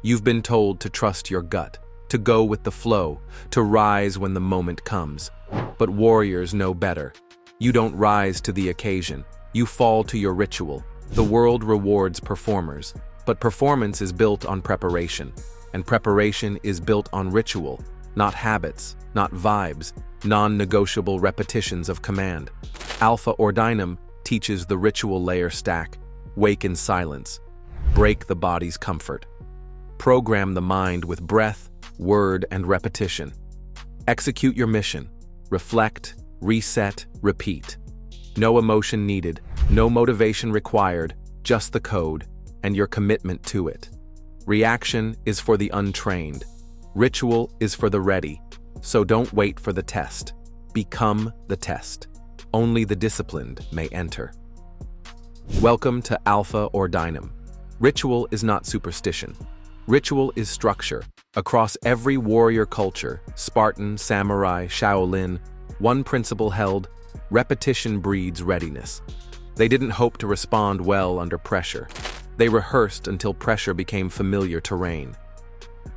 You've been told to trust your gut, to go with the flow, to rise when the moment comes. But warriors know better. You don't rise to the occasion. You fall to your ritual. The world rewards performers, but performance is built on preparation, and preparation is built on ritual, not habits, not vibes, non-negotiable repetitions of command. Alpha Ordinum teaches the ritual layer stack. Wake in silence. Break the body's comfort. Program the mind with breath, word, and repetition. Execute your mission. Reflect, reset, repeat. No emotion needed, no motivation required, just the code, and your commitment to it. Reaction is for the untrained. Ritual is for the ready. So don't wait for the test. Become the test. Only the disciplined may enter. Welcome to Alpha Ordinum. Ritual is not superstition. Ritual is structure. Across every warrior culture, Spartan, samurai, Shaolin, one principle held: repetition breeds readiness. They didn't hope to respond well under pressure. They rehearsed until pressure became familiar terrain.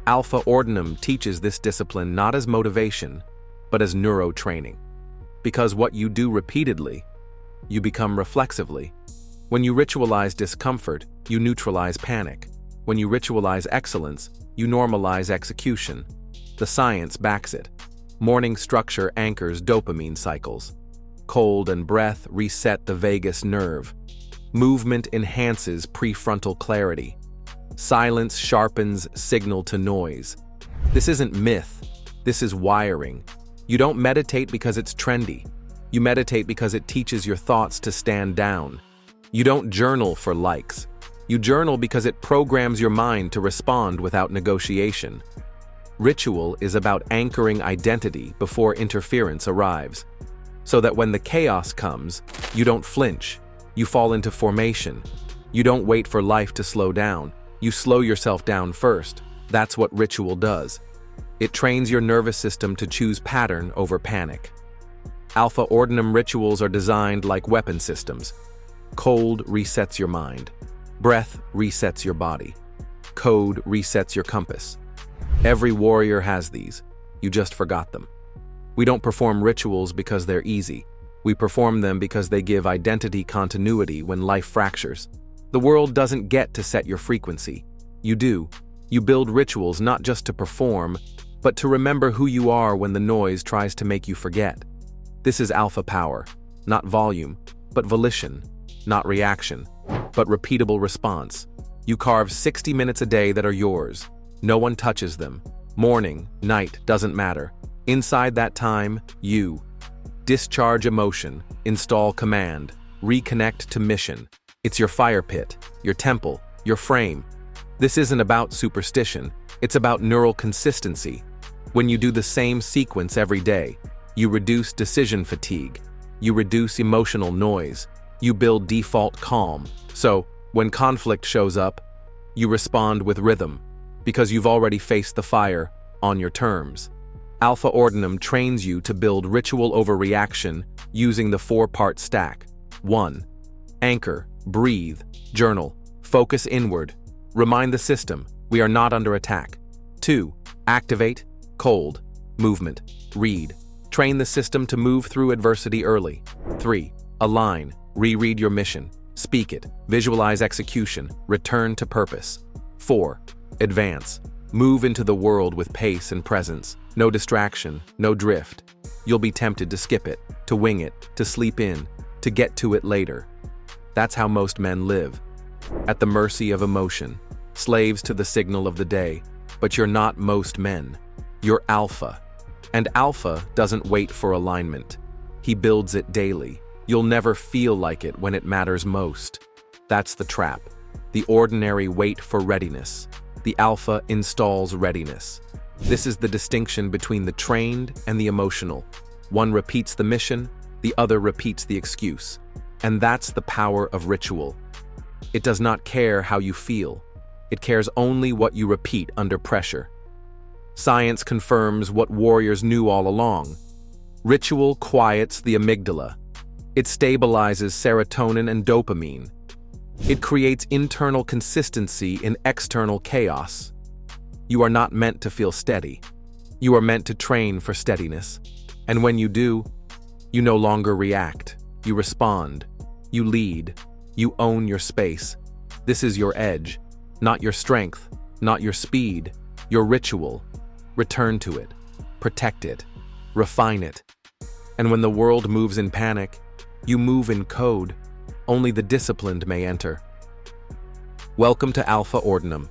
Alpha Ordinum teaches this discipline not as motivation, but as neurotraining. Because what you do repeatedly, you become reflexively. When you ritualize discomfort, you neutralize panic. When you ritualize excellence, you normalize execution. The science backs it. Morning structure anchors dopamine cycles. Cold and breath reset the vagus nerve. Movement enhances prefrontal clarity. Silence sharpens signal to noise. This isn't myth. This is wiring. You don't meditate because it's trendy. You meditate because it teaches your thoughts to stand down. You don't journal for likes. You journal because it programs your mind to respond without negotiation. Ritual is about anchoring identity before interference arrives, so that when the chaos comes, you don't flinch. You fall into formation. You don't wait for life to slow down. You slow yourself down first. That's what ritual does. It trains your nervous system to choose pattern over panic. Alpha Ordinum rituals are designed like weapon systems. Cold resets your mind. Breath resets your body. Code resets your compass. Every warrior has these. You just forgot them. We don't perform rituals because they're easy. We perform them because they give identity continuity when life fractures. The world doesn't get to set your frequency. You do. You build rituals not just to perform, but to remember who you are when the noise tries to make you forget. This is alpha power, not volume, but volition, not reaction, but repeatable response. You carve 60 minutes a day that are yours. No one touches them. Morning, night, doesn't matter. Inside that time, you discharge emotion, install command, reconnect to mission. It's your fire pit, your temple, your frame. This isn't about superstition. It's about neural consistency. When you do the same sequence every day, you reduce decision fatigue. You reduce emotional noise. You build default calm. So, when conflict shows up, you respond with rhythm, because you've already faced the fire on your terms. Alpha Ordinum trains you to build ritual over reaction using the 4-part stack. 1. Anchor, breathe, journal, focus inward. Remind the system, we are not under attack. 2. Activate, cold, movement, read. Train the system to move through adversity early. 3. Align, reread your mission, speak it, visualize execution, return to purpose. 4. Advance, move into the world with pace and presence. No distraction, no drift. You'll be tempted to skip it, to wing it, to sleep in, to get to it later. That's how most men live. At the mercy of emotion, slaves to the signal of the day. But you're not most men. You're alpha. And alpha doesn't wait for alignment. He builds it daily. You'll never feel like it when it matters most. That's the trap. The ordinary wait for readiness. The alpha installs readiness. This is the distinction between the trained and the emotional. One repeats the mission, the other repeats the excuse. And that's the power of ritual. It does not care how you feel. It cares only what you repeat under pressure. Science confirms what warriors knew all along. Ritual quiets the amygdala. It stabilizes serotonin and dopamine. It creates internal consistency in external chaos. You are not meant to feel steady. You are meant to train for steadiness. And when you do, you no longer react. You respond. You lead. You own your space. This is your edge, not your strength, not your speed, your ritual. Return to it. Protect it. Refine it. And when the world moves in panic, you move in code. Only the disciplined may enter. Welcome to Alpha Ordinum.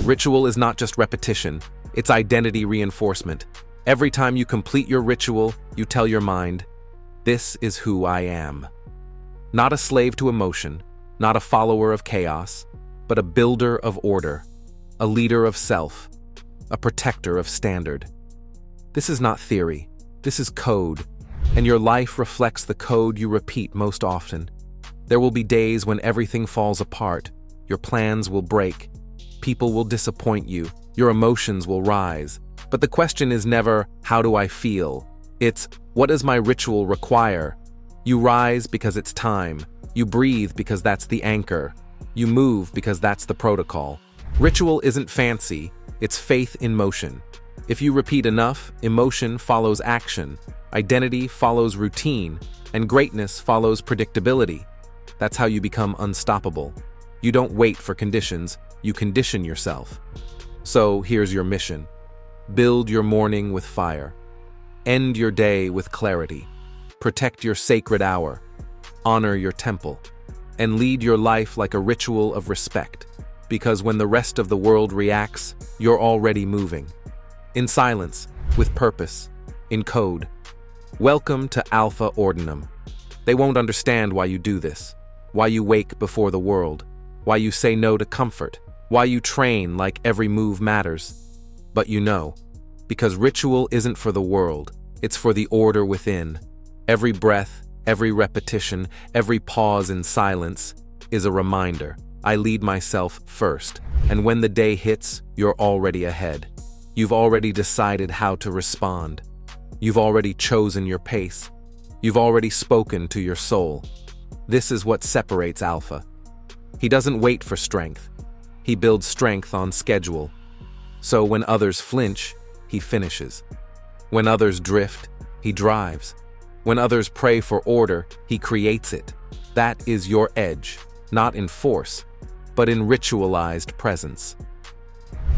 Ritual is not just repetition, it's identity reinforcement. Every time you complete your ritual, you tell your mind, this is who I am. Not a slave to emotion, not a follower of chaos, but a builder of order, a leader of self, a protector of standard. This is not theory, this is code, and your life reflects the code you repeat most often. There will be days when everything falls apart, your plans will break, people will disappoint you, your emotions will rise. But the question is never, how do I feel? It's, what does my ritual require? You rise because it's time. You breathe because that's the anchor. You move because that's the protocol. Ritual isn't fancy, it's faith in motion. If you repeat enough, emotion follows action, identity follows routine, and greatness follows predictability. That's how you become unstoppable. You don't wait for conditions, you condition yourself. So here's your mission. Build your morning with fire. End your day with clarity. Protect your sacred hour. Honor your temple. And lead your life like a ritual of respect. Because when the rest of the world reacts, you're already moving. In silence, with purpose, in code. Welcome to Alpha Ordinum. They won't understand why you do this, why you wake before the world, why you say no to comfort, why you train like every move matters. But you know, because ritual isn't for the world, it's for the order within. Every breath, every repetition, every pause in silence is a reminder. I lead myself first, and when the day hits, you're already ahead. You've already decided how to respond. You've already chosen your pace. You've already spoken to your soul. This is what separates Alpha. He doesn't wait for strength. He builds strength on schedule. So when others flinch, he finishes. When others drift, he drives. When others pray for order, he creates it. That is your edge, not in force, but in ritualized presence.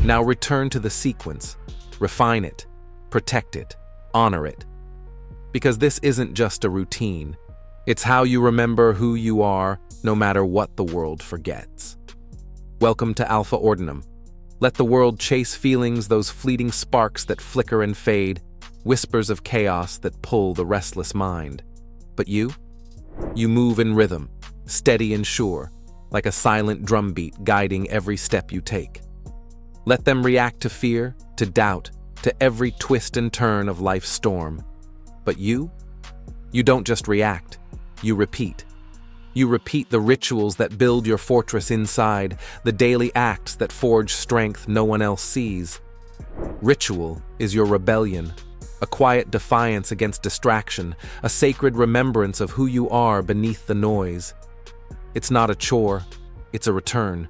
Now return to the sequence. Refine it. Protect it. Honor it. Because this isn't just a routine. It's how you remember who you are, no matter what the world forgets. Welcome to Alpha Ordinum. Let the world chase feelings, those fleeting sparks that flicker and fade, whispers of chaos that pull the restless mind. But you move in rhythm, steady and sure, like a silent drumbeat guiding every step you take. Let them react to fear, to doubt, to every twist and turn of life's storm. But you don't just react, you repeat. You repeat the rituals that build your fortress inside, the daily acts that forge strength no one else sees. Ritual is your rebellion, a quiet defiance against distraction, a sacred remembrance of who you are beneath the noise. It's not a chore, it's a return.